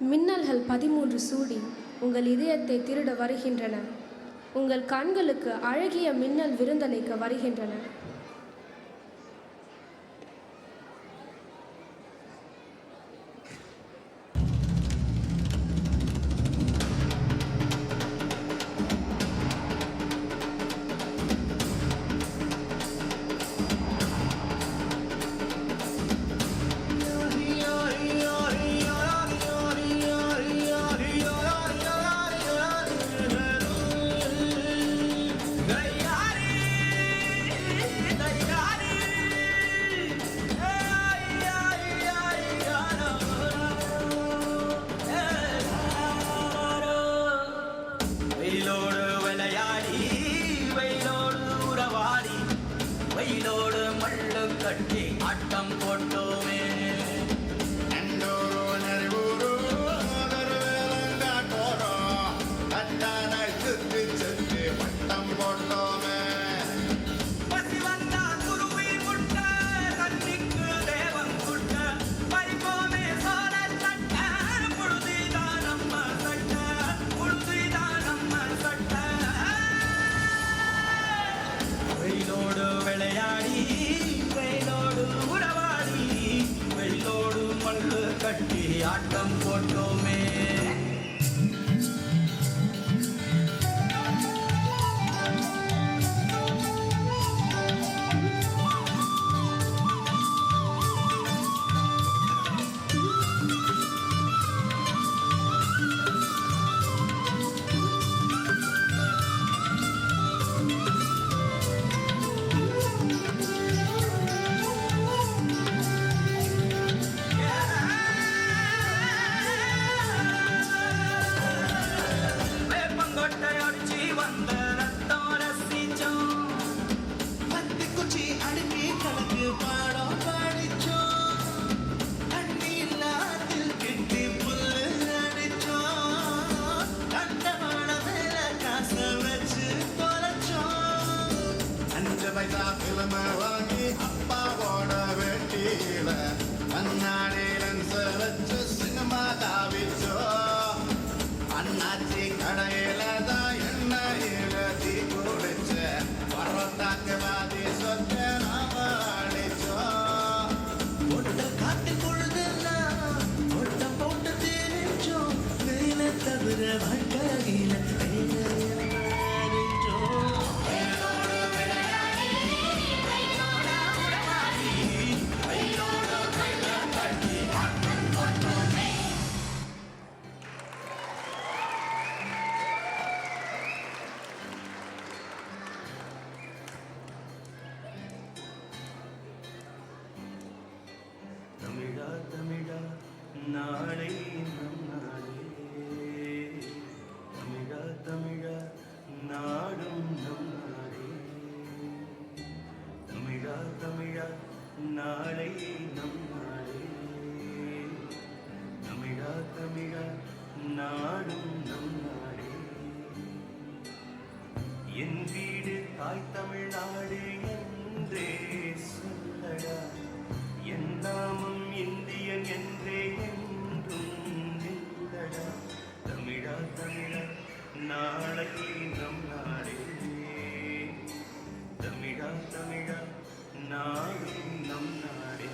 மின்னல்கள் 13 சூடி உங்கள் இதயத்தை திருட வருகின்றன. உங்கள் கண்களுக்கு அழகிய மின்னல் விருந்தளிக்க வருகின்றன. வெயிலோடு மல்லு கட்டி ஆட்டம் போட்டோமே. பட்டம் போட்டோமே. பசி வந்தா குருவி முட்ட கண்ணிக்கு தேவன் குட்ட பறிப்போமே சோழ தட்ட புழுதிதான் நம்ம சட்ட புழுதிதான் நம்ம சட்ட. வெயிலோடு விளையாடி வெயிலோடு உறவாடி வெயிலோடு மல்லு கட்டி ஆட்டம் போட்டோமே. அப்பாவோட வெட்டியில கண்ணாடியிலன் வச்சு சினிமா தாவிச்சோ. அண்ணாச்சி கடையில தான் எண்ணெயில தீ குடிச்ச பர்வத்தாக்குவாதி சொத்த நாம அடிச்சோம். ஒட்ட காட்டு பொழுதுன்னா ஒட்டம் போட்டு தெரிஞ்சோம். வெயில தவிர வாழ்க்கையில தமிழா தமிழா நாளை நம் நாளே. தமிழா தமிழா நாடும் நம் நாளே. தமிழா தமிழா நாளை நம் நாளே. தமிழா தமிழா நாடும் நம் நாளே. என் வீடு தாய் தமிழ்நாடு என்றே சொல்லடா. என் நாமம் இந்தியன் என்றே என்றும் நின்றடா. தமிழா தமிழா நாளை நம் நாடே. தமிழா தமிழா நாடும் நம் நாடே.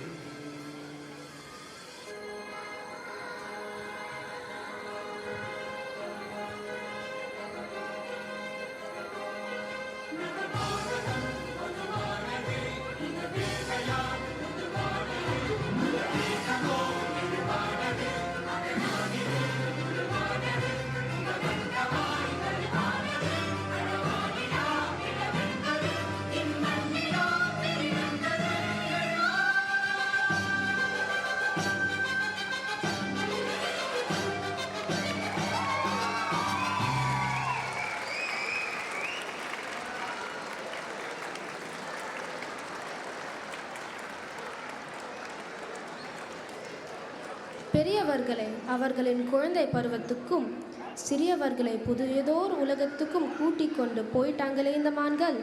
பெரியவர்களை அவர்களின் குழந்தை பருவத்துக்கும் சிறியவர்களை புதியதோர் உலகத்துக்கும் கூட்டிக் கொண்டு போயிட்டாங்களே இந்த மான்கள்.